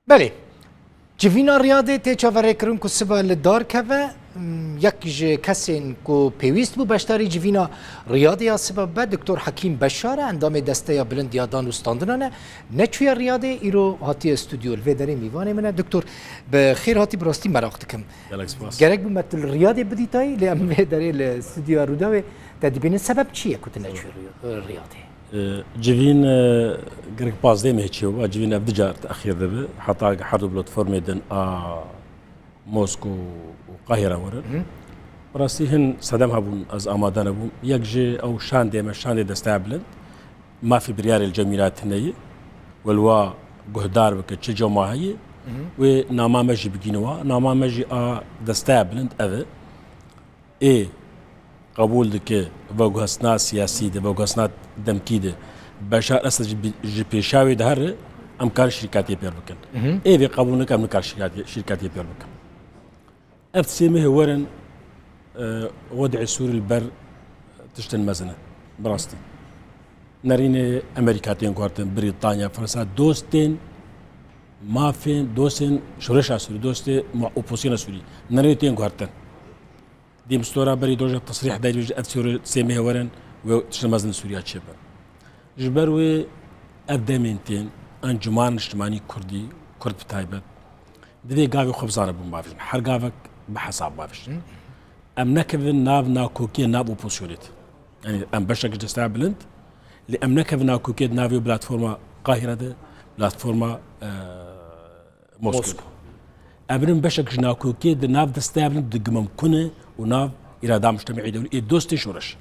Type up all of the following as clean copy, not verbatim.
بله جوینا ریاضه تی چاوره کرن کو سبا لدار که یک کسین کو پیوست بو بشتاری جوینا ریاضه یا سبا به دکتر حکیم بشاره اندام دسته یا بلند یا دانستاندنانه نچوی ریاضه ایرو هاتی استودیو الوی داره میوانه منه دکتر به خیر هاتی براستی مراقت کم گرک بو متل ریاضه بدیتایی لی اموی داره الاستودیو روداوی تدبین سبب چیه کت نچوی ریاضه جوین گرک پازده میچیو و جوین ابد جارت اخیر دبه حتی حرب پلتفرم دن موسکو وقاهرة ورن براسي هن صدام هبون از آمادان هبون یک جي او شان دستابلن ما في بريار الجميلات هنية والوا قهدار بك تشجو ما هي ونامامجي بجينوا نامامجي دستابلن أذى اي قبول دك وجهسنا سياسي ده وجهسنا دمكيده بشار أسد جي بيشاوي دهر أمكان شركات يبير بكن اي في قبولنا كم نكار شركات يبير بكن أفتسمه ورن وضع سوري البر تشتن مزنة براستي نرين أمريكاتين قارتين بريطانيا فرنسا دوستين ما فين دوستين شورشة سوري دوستين مع أوبوسينا سوري نريتين قارتين دي مستورا بري دوجة تصريح دايج أفتسوري تسمه ورن وتشتن مزنة سوريا تشبه جبروي أبدامينتين أنجمان اجتماعي كرد بتايبت دي قاوي خبزانة بمبافشن هر قاوك بحساب بافشن ام نكفن ناف ناكوكي ناف اوبوسيونيت يعني ام بشك تستابلنت لي ام نكفن ناكوكي نافيو بلاتفورما قاهرة ده بلاتفورما موسكو ابرم بشك ناكوكي ده ناف تستابلنت دق ممكنه وناف اراده مجتمعي دولي دوستي شورش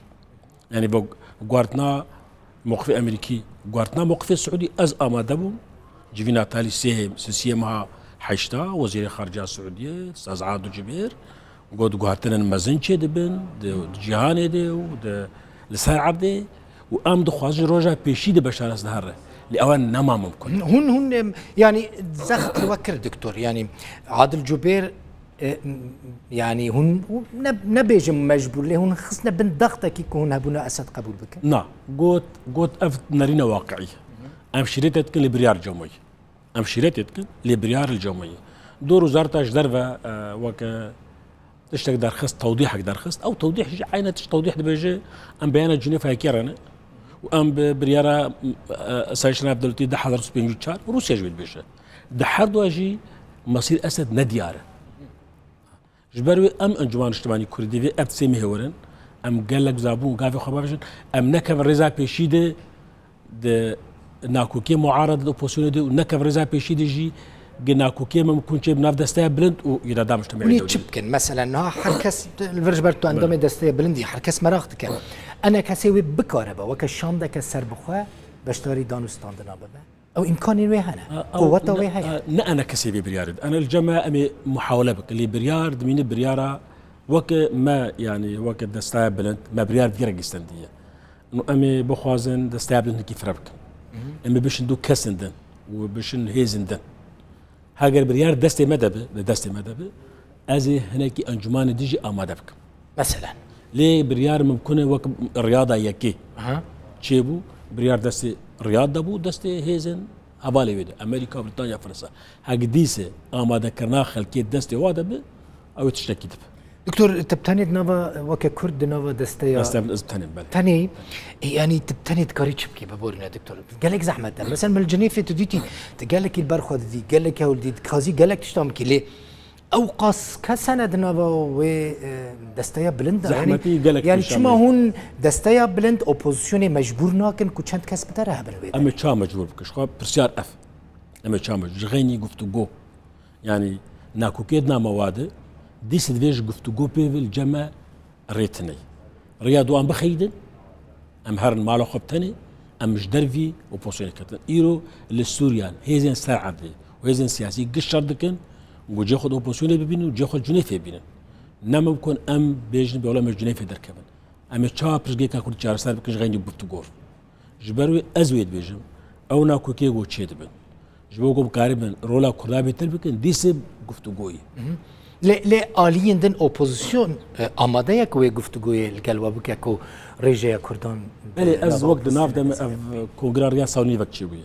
يعني بقارتنا موقف امريكي قارتنا موقف السعودي از امادبو جيفينا تالي سيمها حشتا وزير خارجية السعودية استاذ عادل جبير وقد قهرتنا المزن شي دبن جهاني دي وده لسان عبدي وام دخواز روجا بيشي دي بشارة سنهره لأوان نما ممكن هون يعني زخت وكر دكتور يعني عادل جبير يعني هون نبيج مجبور ليه هون خصنا بن ضغطك يكون هبونا أسد قبول بك نا قوت أفت نارينا واقعي أم شريتك لبريار جمعي ام شريتك لبريار الجمعيه دور وزارة جدرفه وك تشتك درخست توضيحك درخست او توضيح عينه توضيح دبجه ام بيانات جنيف هاي كيرانه وام بريارة سايشنا بدلتي ده حضر سبينجو تشار وروسيا جويت بيشه ده حد واجي مصير اسد ندياره جبروي ام انجمان اجتماعي كردي في ابتسمي هورن ام قال لك زابون قافي خبابشن ام نكف الرزا بيشيده ده ناكوكي معارض الأوبوسيون دي ونكف رزا بيشيدي جي ناكوكي ما ممكن شيء بناف دستة بلند وإرادة مجتمعية دولية. ونيتشبكن مثلا إنها حركس الفرج برتو عندهم دستة بلندي حركس مراختك أنا كسوي بكاربا وكشام ده كسر بخوا بشتري دانستان دنابه أو إمكاني ويهنا قوته ويهنا. لا أنا كسوي بريارد أنا الجماعة أمي محاولة بك اللي بريارد مين بريارة وك ما يعني وك دستة بلند ما بريارد غير جستندية إنه أمي بخوازن دستة بلند كيف ربك. اما باش ندو كاسندن وباش نهيزندن هاجر بريار دستي مدبه ازي هناك انجمان ديجي امادبك مثلا ليه بريار ممكن وك الرياضه يكي تشيبو بريار دستي رياضه بو دستي هيزن ابالي ويد امريكا بريطانيا فرنسا هاجديسه اماده كرنا خلكي دستي وادب او تشتكي دكتور تبتني نوفا وك كرد نوفا دستيا تبتني تاني يعني تبتني تكاري تشبكي بقولنا دكتور قال لك زحمه مثلا من الجنيف تديتي قال لك البرخوذ دي قال لك يا ولدي كازي قال لك تشتم كلي اوقاص كسند نوفا و دستيا بلند يعني شما هون دستيا بلند اوبوزيشن مجبور ناكن كوچند كسب ترى بالويد اما تشا مجبور بكش خو برسيار اف اما تشا مجبور غيني قفتو جو يعني ناكو كيدنا مواد ديس دفيج قفتو بيفل جمع ريتني رياضو ام بخيدن ام هرن مالو خبتني ام مش درفي وبوسين كتن ايرو للسوريان هيزن سرعدي وهيزن سياسي قشر دكن وجي خد اوبوسيون ببينو وجي خد جنيف ببينن نما بكون ام بيجن بيولا مش جنيف دركبن ام تشا برجي كاكو تشار سار بكش غيني قفتو غور جبروي ازويد بيجم او ناكو كيغو تشيدبن جبوكو بقاربن رولا كردابي تربكن ديس قفتو غوي لی آلیین دن اپوزیسیون آماده یک وی گفتگوی الگلوا بکه کو رژه کردان. بله از وقت نافدم کنگراریات ساونی وقت چی بوده.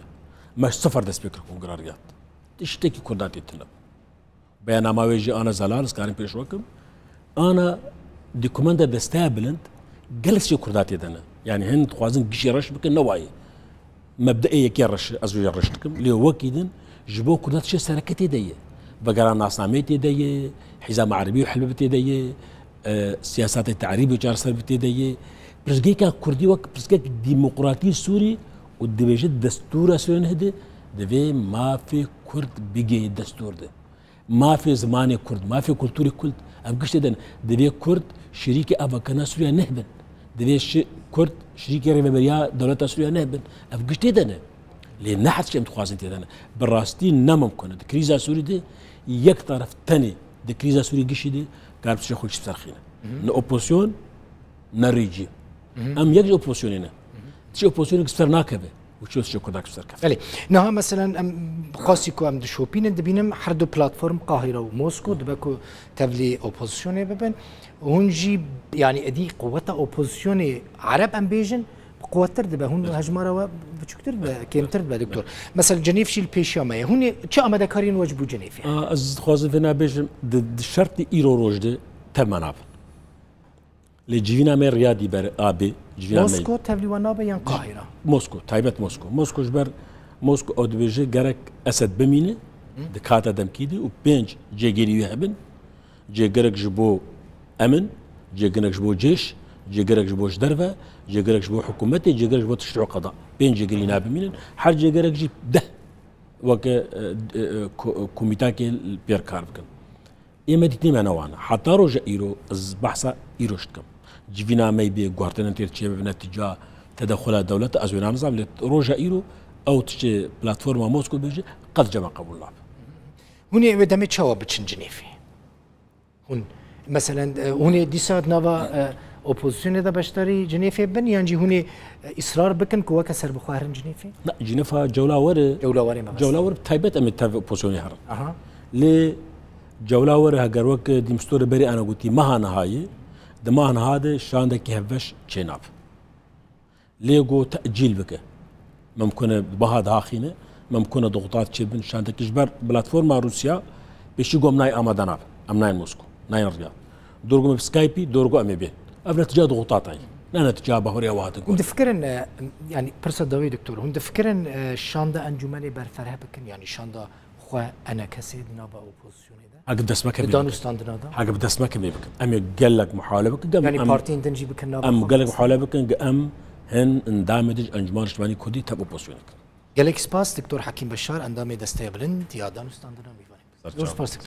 مش صفر دست بکر کنگراریات. تشتكي كردات التنب بينما ويجي انا زلال سكارين بيش وكم انا ديكومندا دستابلنت جلس كردات يدنا يعني هن توازن قشي رش بكن نوعي مبدئيا كي رش ازوج رشتكم اللي هو كيدن جبو كردات شي سركتي دي بقرا ناس ناميتي دي حزام عربي وحلبتي دي سياسات التعريب وجار سربتي دي برزقيكا كردي وك برزقيك ديمقراطي سوري ودبيجة دستور سوري نهدي دبي ما في كرد بيجي الدستور ده ما في زماني كرد ما في كلتوري كرد ابقش دن دبي كرد شريك افكنا سوريا نهبن دبي كرد شريك ريبريا دولة سوريا نهبن ابقش دن لان نحت شيء متخوازن تدنا بالراستين نممكن كريزا سوري دي يك طرف تاني دي كريزا سوري قشي دي قال بشي خوش بسرخينا نوبوسيون نريجي ام يجي اوبوسيوننا تشي اوبوسيون كسر ناكبه وشو شو كرداك كسر كف بله نها مثلا ام قاسيكو ام دشوبين دبينم حردو بلاتفورم قاهره وموسكو دبكو تبلي اوبوزيسيون ببن هونجي يعني ادي قوه اوبوزيسيون عرب ام بيجن قوتر دبه هون هجمره بچكتر به كيمتر به دكتور مثلا جنيف شيل بيشامه هون چه امده كارين واجبو جنيف از خوازفنا بيجم شرط ايرو روجده تمناب لجينا مر ريادي بر ابي جينا موسكو تبلي ونابه ين قاهره موسكو جبر موسكو اودبيجي جرك اسد بمينه دكاتا دمكيدي وبنج جيجيري يهبن جيجرك جبو امن جيجرك جبو جيش جيجرك جبو جدرفه جيجرك جبو حكومتي جيجرك جبو تشريع قضاء بين جيجري نابمين حر جيجرك جيب ده وك كوميتاكي بير كاربكن اما ديتني معنا وانا حتى روجا ايرو بحثا ايروشتكم جيفينا مي بي غوارتن تيرتشي بنتيجه تدخل دولة ازوينا نظام روجا ايرو او تشي بلاتفورما موسكو بيجي قد جمع قبول لعب هوني ودمي تشاوا بتشن جنيفي هون مثلا هوني ديسات نافا اوبوزيسيون دا باشتري جنيفي بن يعني هوني اصرار بكن كوا كسر بخارن جنيفي لا جنيفا جولا ور تايبت ام تاف اوبوزيسيون هر لي جولا ور هاجر وك دي مستور بري انا قلتي ما نهايه دمان هذا شان دك هفش جناب ليغو تاجيل بك ممكن بهاد هاخينه ممكن ضغوطات شبن شان دك جبر بلاتفورما روسيا بشي قومناي امادناب امناي موسكو ناين رياض دورغو بسكايبي دورغو امبي قبل تجاه ضغوطات هاي لا نتجاه بهوريا واتك هند فكرن يعني برسا داوي دكتور هند فكرن شاندا انجمني برفرها بكن يعني شاندا خو انا كسيد نابا اوبوزيسيون ده حق بدس ما كمي دانستان ده حق بدس ما كمي بكن ام قال لك محاوله بكن يعني بارتين تنجي بكن نابا ام قال لك محاوله بكن ام هن اندامج انجمان اجتماعي كودي تاب اوبوزيسيون قال لك سباس دكتور حكيم بشار اندامي دستي بلند يا دانستان ده ميفاني